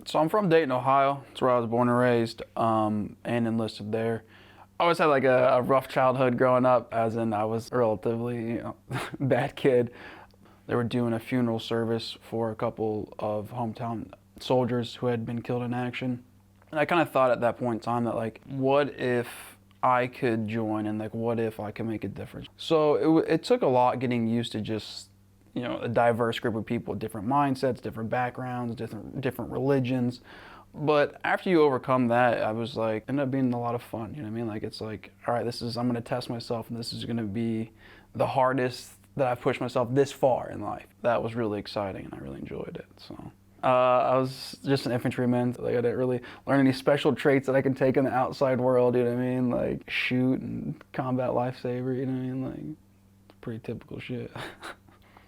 So I'm from Dayton, Ohio. That's where I was born and raised, and enlisted there. I always had like a rough childhood growing up, as in I was a relatively, bad kid. They were doing a funeral service for a couple of hometown soldiers who had been killed in action. And I kind of thought at that point in time that, like, what if I could join, and like, what if I could make a difference? So it took a lot getting used to just, a diverse group of people, different mindsets, different backgrounds, different religions. But after you overcome that, I was like, ended up being a lot of fun. You know what I mean? Like, it's like, all right, I'm gonna test myself, and this is gonna be the hardest that I've pushed myself this far in life. That was really exciting, and I really enjoyed it. So I was just an infantryman. Like, I didn't really learn any special traits that I can take in the outside world. You know what I mean? Like shoot and combat lifesaver. You know what I mean? Like, pretty typical shit.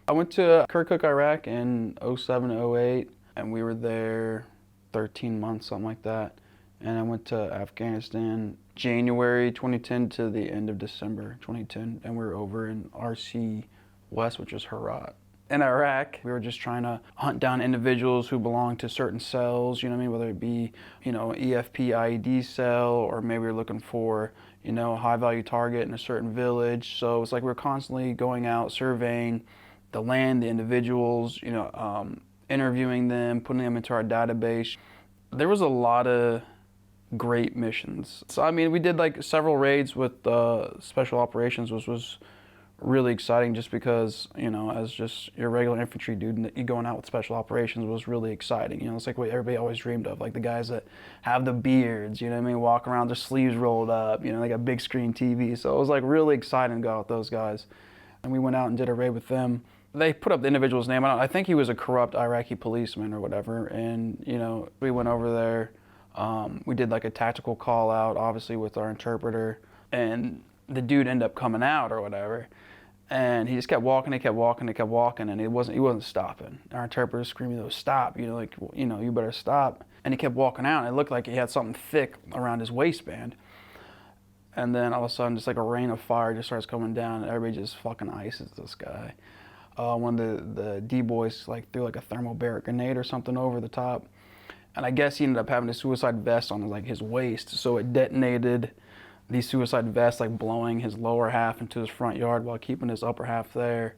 I went to Kirkuk, Iraq in 07, 08, and we were there 13 months, something like that. And I went to Afghanistan January 2010 to the end of December 2010, and we were over in RC West, which is Herat. In Iraq, we were just trying to hunt down individuals who belonged to certain cells, you know what I mean? Whether it be, EFP IED cell, or maybe we were looking for, a high value target in a certain village. So it's like we were constantly going out, surveying the land, the individuals, interviewing them, putting them into our database. There was a lot of great missions. So I mean, we did like several raids with special operations, which was really exciting, just because, as just your regular infantry dude, you going out with special operations was really exciting. It's like what everybody always dreamed of, like the guys that have the beards, you know what I mean, walk around their sleeves rolled up, they got big screen TV. So it was like really exciting to go out with those guys. And we went out and did a raid with them. They put up the individual's name. I think he was a corrupt Iraqi policeman or whatever. And, we went over there. We did like a tactical call out, obviously with our interpreter. And the dude ended up coming out or whatever. And he just kept walking, and he wasn't stopping. Our interpreter screaming, stop, you better stop. And he kept walking out, and it looked like he had something thick around his waistband. And then all of a sudden, just like a rain of fire just starts coming down, and everybody just fucking ices this guy. One of the D-boys like threw like a thermobaric grenade or something over the top. And I guess he ended up having a suicide vest on like his waist, so it detonated the suicide vest, like blowing his lower half into his front yard while keeping his upper half there.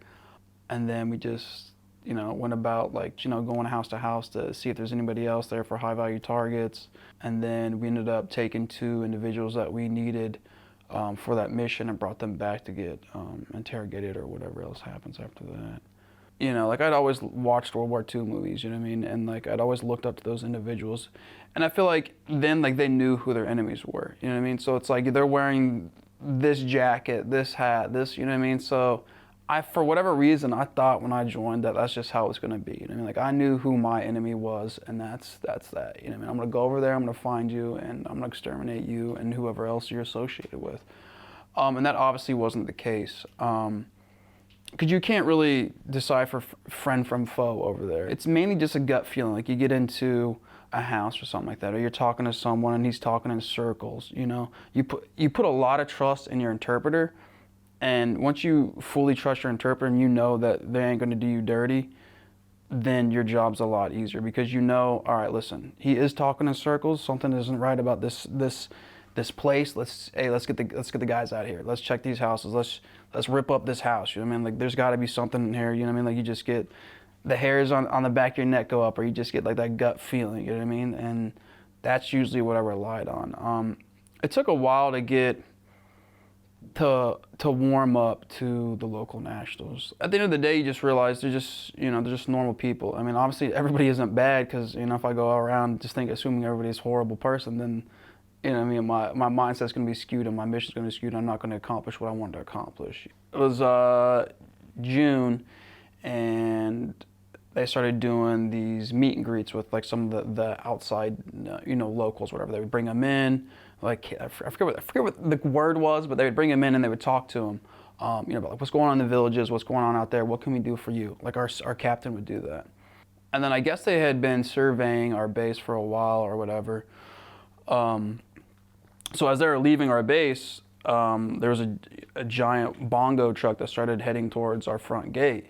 And then we just, went about like, going house to house to see if there's anybody else there for high value targets. And then we ended up taking 2 individuals that we needed for that mission and brought them back to get interrogated or whatever else happens after that. Like I'd always watched World War II movies, you know what I mean? And like I'd always looked up to those individuals. And I feel like then like they knew who their enemies were, you know what I mean? So it's like they're wearing this jacket, this hat, this, you know what I mean? So for whatever reason, I thought when I joined that that's just how it's gonna be, you know what I mean? Like I knew who my enemy was, and that's that, you know what I mean? I'm gonna go over there, I'm gonna find you, and I'm gonna exterminate you and whoever else you're associated with. And that obviously wasn't the case. Because you can't really decipher friend from foe over there. It's mainly just a gut feeling. Like you get into a house or something like that, or you're talking to someone and he's talking in circles, You put a lot of trust in your interpreter, and once you fully trust your interpreter and you know that they ain't gonna do you dirty, then your job's a lot easier, because all right, listen, he is talking in circles, something isn't right about this place. Let's get the guys out of here. Let's check these houses. Let's rip up this house. You know what I mean? Like there's got to be something in here. You know what I mean? Like you just get the hairs on the back of your neck go up, or you just get like that gut feeling. You know what I mean? And that's usually what I relied on. It took a while to get to warm up to the local nationals. At the end of the day, you just realize they're just normal people. I mean, obviously everybody isn't bad, because if I go around just assuming everybody's a horrible person, then I mean, my mindset's going to be skewed and my mission's going to be skewed, and I'm not going to accomplish what I wanted to accomplish. It was June, and they started doing these meet and greets with like some of the outside, locals, whatever. They would bring them in, like I forget what the word was, but they would bring them in and they would talk to them, about like what's going on in the villages, what's going on out there, what can we do for you? Like our captain would do that. And then I guess they had been surveying our base for a while or whatever. So as they were leaving our base, there was a giant bongo truck that started heading towards our front gate.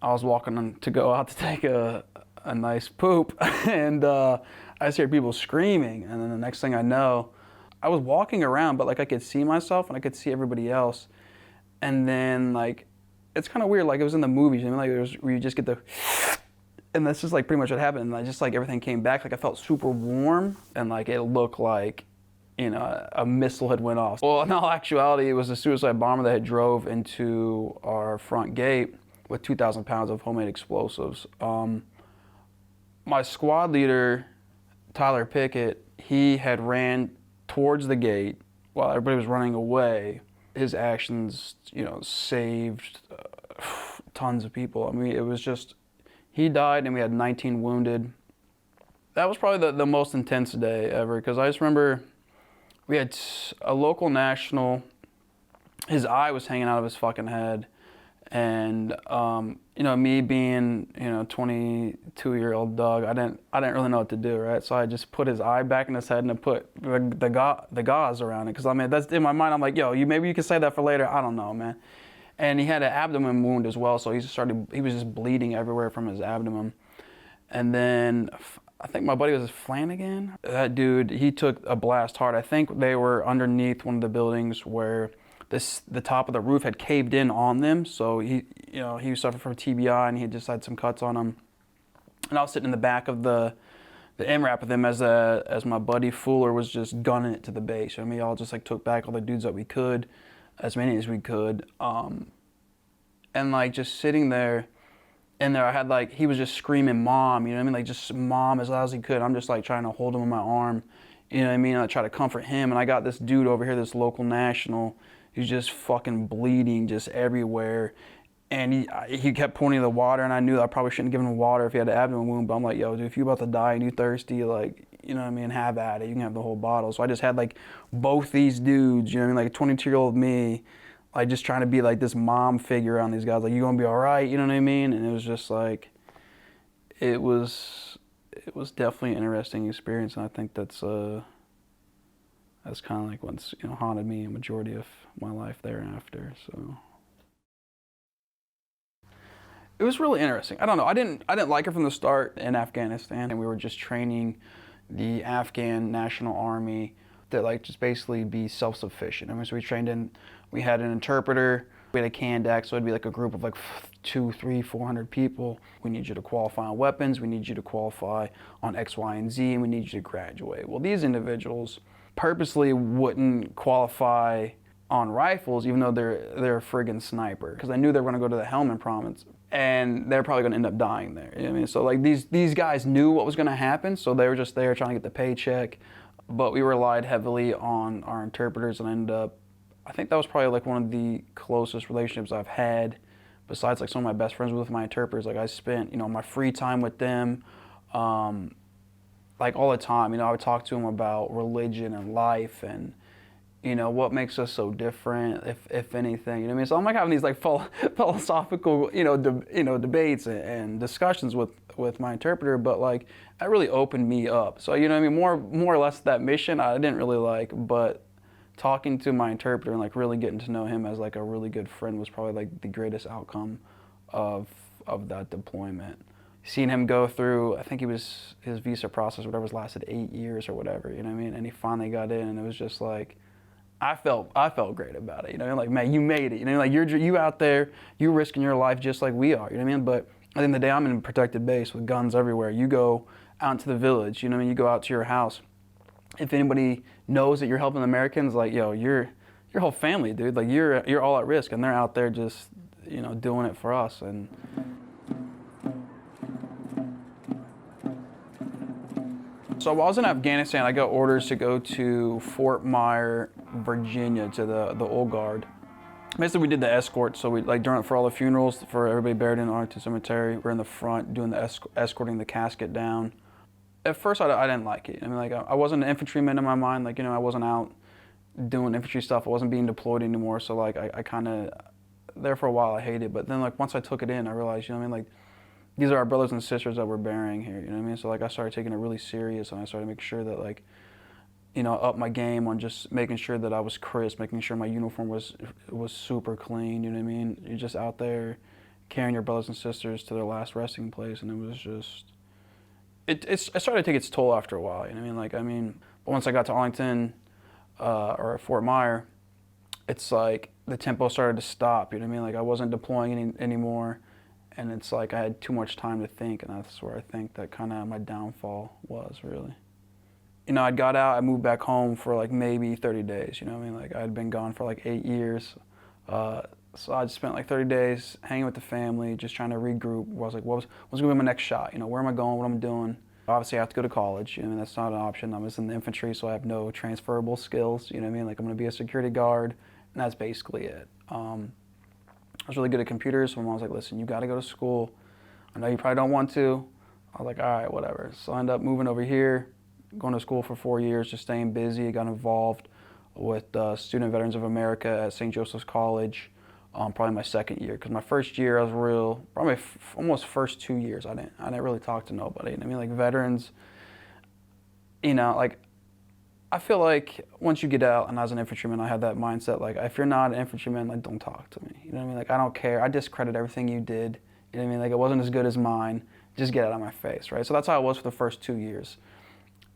I was walking to go out to take a a nice poop, and I just hear people screaming, and then the next thing I know, I was walking around, but like I could see myself and I could see everybody else, and then like it's kind of weird, like it was in the movies, you know, like it was where you just get the, and that's just like pretty much what happened. And I just like everything came back, like I felt super warm, and like it looked like, you know, a missile had went off. Well, in all actuality, it was a suicide bomber that had drove into our front gate with 2,000 pounds of homemade explosives. My squad leader, Tyler Pickett, he had ran towards the gate while everybody was running away. His actions, you know, saved tons of people. I mean, it was just, he died and we had 19 wounded. That was probably the most intense day ever, because I just remember we had a local national, his eye was hanging out of his fucking head. And you know, me being, you know, 22-year-old Doug, I didn't really know what to do, right? So I just put his eye back in his head and I put the gauze around it, because I mean, that's in my mind. I'm like, yo, maybe you can say that for later. I don't know, man. And he had an abdomen wound as well, so he was just bleeding everywhere from his abdomen. And then I think my buddy was Flanagan. That dude, he took a blast hard. I think they were underneath one of the buildings where the top of the roof had caved in on them, so he suffered from TBI and he just had some cuts on him. And I was sitting in the back of the MRAP with him as my buddy Fuller was just gunning it to the base. I mean, we all just like took back all the dudes that we could, as many as we could, and like just sitting there. In there, I had like, he was just screaming mom, you know what I mean? Like just mom as loud as he could. I'm just like trying to hold him in my arm, you know what I mean? And I try to comfort him, and I got this dude over here, this local national, who's just fucking bleeding just everywhere. And he kept pointing to the water, and I knew that I probably shouldn't give him water if he had an abdomen wound, but I'm like, yo, dude, if you're about to die and you're thirsty, like, you know what I mean, have at it. You can have the whole bottle. So I just had like both these dudes, you know what I mean? Like 22-year-old me, like just trying to be like this mom figure on these guys, like, you gonna be all right, you know what I mean? And it was just like, it was definitely an interesting experience, and I think that's kind of like what's, you know, haunted me a majority of my life thereafter. So it was really interesting. I don't know. I didn't like it from the start in Afghanistan, and we were just training the Afghan National Army to like just basically be self-sufficient. I mean, so we had an interpreter, we had a Kandak, so it'd be like a group of like 200, 300, 400 people. We need you to qualify on weapons, we need you to qualify on X, Y, and Z, and we need you to graduate. Well, these individuals purposely wouldn't qualify on rifles, even though they're a friggin' sniper, because I knew they were gonna go to the Helmand province, and they're probably gonna end up dying there. You know what I mean? So like these guys knew what was gonna happen, so they were just there trying to get the paycheck. But we relied heavily on our interpreters, and ended up, I think that was probably like one of the closest relationships I've had, besides like some of my best friends with my interpreters. Like I spent, you know, my free time with them, like all the time. You know, I would talk to them about religion and life, and you know, what makes us so different, if anything. You know what I mean? So I'm like having these like philosophical, debates and discussions with my interpreter, but like that really opened me up. So, you know what I mean? More or less that mission I didn't really like, but talking to my interpreter and like really getting to know him as like a really good friend was probably like the greatest outcome of that deployment. Seeing him go through, I think his visa process, whatever, was lasted 8 years or whatever, you know what I mean? And he finally got in, and it was just like, I felt great about it, you know, like, man, you made it, you know, like you out there, you risking your life just like we are, you know what I mean? But at the end of the day, I'm in a protected base with guns everywhere. You go out into the village, you know what I mean? You go out to your house. If anybody knows that you're helping Americans, like, yo, your whole family, dude, like you're all at risk, and they're out there just, you know, doing it for us. And so while I was in Afghanistan, I got orders to go to Fort Myer, Virginia, to the Old Guard. Basically, we did the escort, so we like for all the funerals for everybody buried in Arlington Cemetery. We're in the front doing the escorting the casket down. At first, I didn't like it. I mean, like I wasn't an infantryman in my mind. Like, you know, I wasn't out doing infantry stuff. I wasn't being deployed anymore. So like I kind of, there for a while I hated it. But then like once I took it in, I realized, you know what I mean, like these are our brothers and sisters that we're burying here. You know what I mean? So like I started taking it really serious, and I started making sure that like, you know, up my game on just making sure that I was crisp, making sure my uniform was super clean, you know what I mean? You're just out there carrying your brothers and sisters to their last resting place, and it was just, it started to take its toll after a while. You know what I mean? But once I got to Arlington or Fort Myer, it's like the tempo started to stop. You know what I mean? Like I wasn't deploying anymore, and it's like I had too much time to think, and that's where I think that kind of my downfall was really. You know, I got out, I moved back home for like maybe 30 days. You know what I mean? Like I'd been gone for like 8 years. So I just spent like 30 days hanging with the family, just trying to regroup. I was like, what's gonna be my next shot? You know, where am I going? What am I doing? Obviously, I have to go to college. You know, that's not an option. I'm just in the infantry, so I have no transferable skills. You know what I mean? Like I'm gonna be a security guard, and that's basically it. I was really good at computers, so my mom was like, listen, you got to go to school. I know you probably don't want to. I was like, all right, whatever. So I ended up moving over here, going to school for 4 years, just staying busy. Got involved with Student Veterans of America at St. Joseph's College. Probably my second year, because my first year I was probably almost first 2 years I didn't really talk to nobody. I mean, like veterans, you know, like I feel like once you get out, and as an infantryman, I had that mindset, like if you're not an infantryman, like don't talk to me. You know what I mean? Like I don't care. I discredit everything you did. You know what I mean? Like it wasn't as good as mine. Just get out of my face, right? So that's how I was for the first 2 years.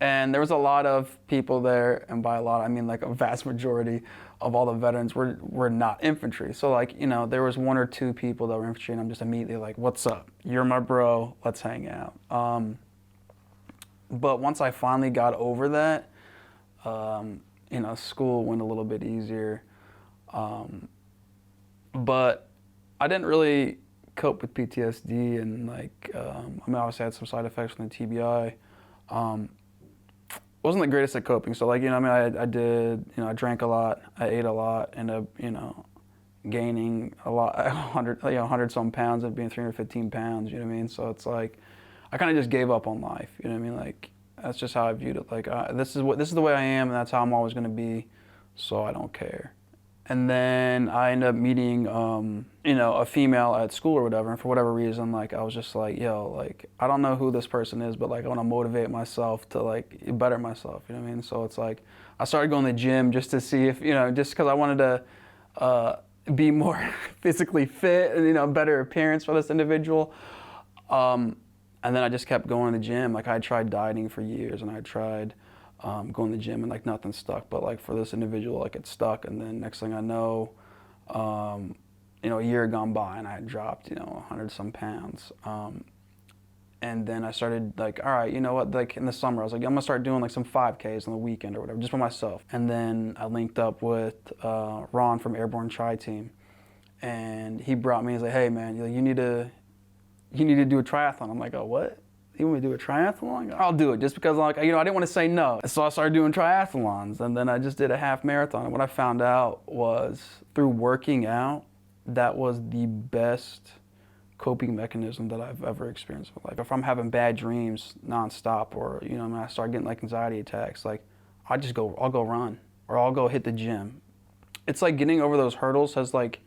And there was a lot of people there, and by a lot I mean like a vast majority of all the veterans were not infantry. So like, you know, there was 1 or 2 people that were infantry, and I'm just immediately like, what's up? You're my bro, let's hang out. But once I finally got over that, you know, school went a little bit easier. But I didn't really cope with PTSD, and like, I mean, obviously I had some side effects from the TBI. Wasn't the greatest at coping. So like, you know, I mean, I did, you know, I drank a lot, I ate a lot, ended up, you know, gaining a lot, 100 some pounds, of being 315 pounds, you know what I mean? So it's like, I kind of just gave up on life, you know what I mean? Like, that's just how I viewed it. Like, this is the way I am, and that's how I'm always gonna be, so I don't care. And then I ended up meeting, you know, a female at school or whatever, and for whatever reason, like, I was just like, yo, like, I don't know who this person is, but like, I wanna motivate myself to like, better myself, you know what I mean? So it's like, I started going to the gym just to see if, you know, just cause I wanted to be more physically fit and, you know, better appearance for this individual. And then I just kept going to the gym. Like I tried dieting for years, and I tried going to the gym, and like nothing stuck. But like for this individual, like it stuck. And then next thing I know, you know, a year had gone by, and I had dropped, you know, 100 some pounds. And then I started like, all right, you know what? Like in the summer, I was like, I'm gonna start doing like some 5Ks on the weekend or whatever, just for myself. And then I linked up with Ron from Airborne Tri-Team, and he brought me. He's like, hey man, you need to do a triathlon. I'm like, oh, what? You want me to do a triathlon? I'll do it, just because, like, you know, I didn't want to say no. So I started doing triathlons, and then I just did a half marathon. And what I found out was, through working out, that was the best coping mechanism that I've ever experienced in my life. If I'm having bad dreams nonstop, or, you know, when I start getting like anxiety attacks, like I'll go run, or I'll go hit the gym. It's like getting over those hurdles has like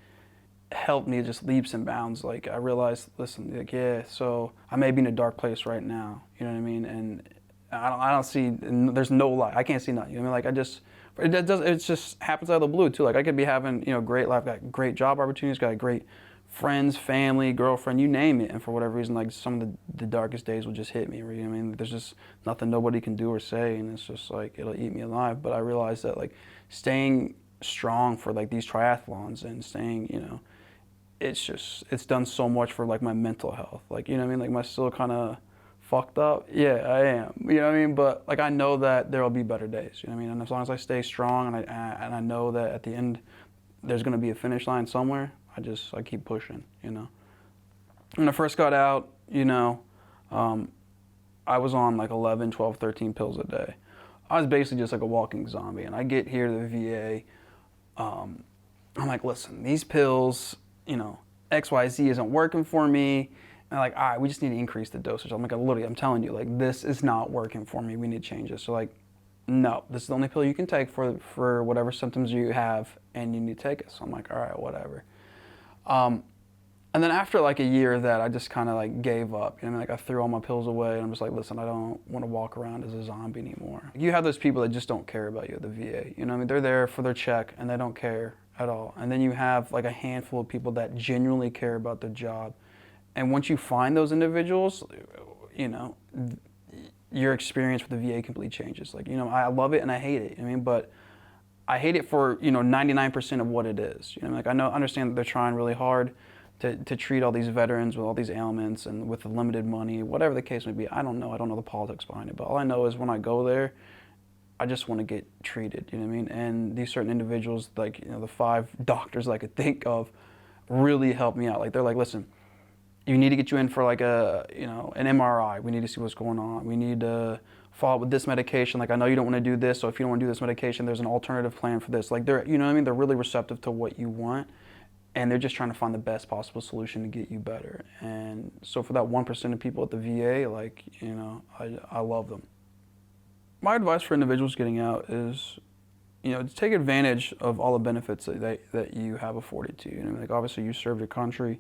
helped me just leaps and bounds. Like I realized, listen, like, yeah, so I may be in a dark place right now, you know what I mean? And I don't see, there's no light. I can't see nothing. You know what I mean? Like it just happens out of the blue too. Like I could be having, you know, great life, got great job opportunities, got great friends, family, girlfriend, you name it. And for whatever reason, like some of the darkest days will just hit me. You know what I mean? There's just nothing nobody can do or say, and it's just like, it'll eat me alive. But I realized that like staying strong for like these triathlons and staying, you know, it's done so much for like my mental health. Like, you know what I mean? Like, am I still kind of fucked up? Yeah, I am. You know what I mean? But like, I know that there will be better days. You know what I mean? And as long as I stay strong, and I know that at the end there's gonna be a finish line somewhere, I keep pushing. You know. When I first got out, you know, I was on like 11, 12, 13 pills a day. I was basically just like a walking zombie. And I get here to the VA. I'm like, listen, these pills, you know, XYZ isn't working for me. And they're like, all right, we just need to increase the dosage. I'm like, literally, I'm telling you, like, this is not working for me. We need to change this. So like, no, this is the only pill you can take for whatever symptoms you have, and you need to take it. So I'm like, all right, whatever. And then after like a year of that, I just kind of like gave up. You know what I mean? Like I threw all my pills away, and I'm just like, listen, I don't want to walk around as a zombie anymore. You have those people that just don't care about you at the VA. You know what I mean? They're there for their check, and they don't care at all. And then you have like a handful of people that genuinely care about their job. And once you find those individuals, you know, your experience with the VA completely changes. Like, you know, I love it and I hate it. I mean, but I hate it for, you know, 99% of what it is. You know, like understand that they're trying really hard to treat all these veterans with all these ailments and with the limited money, whatever the case may be. I don't know. I don't know the politics behind it, but all I know is when I go there, I just want to get treated. You know what I mean? And these certain individuals, like, you know, the 5 doctors I could think of, really helped me out. Like, they're like, listen, you need to get you in for like a, you know, an MRI. We need to see what's going on. We need to follow up with this medication. Like, I know you don't want to do this, so if you don't want to do this medication, there's an alternative plan for this. Like, they're, you know what I mean? They're really receptive to what you want, and they're just trying to find the best possible solution to get you better. And so for that 1% of people at the VA, like, you know, I love them. My advice for individuals getting out is, you know, to take advantage of all the benefits that you have afforded to you. You know, like, obviously you served your country.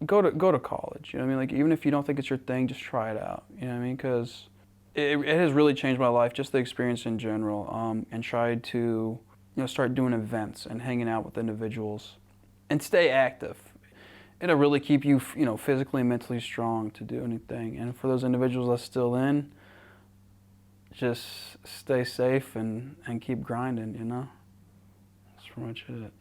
Go to college. You know what I mean? Like, even if you don't think it's your thing, just try it out. You know what I mean? Because it has really changed my life, just the experience in general. And tried to, you know, start doing events and hanging out with individuals, and stay active. It'll really keep you, you know, physically and mentally strong to do anything. And for those individuals that's still in, just stay safe and keep grinding. You know, that's pretty much it.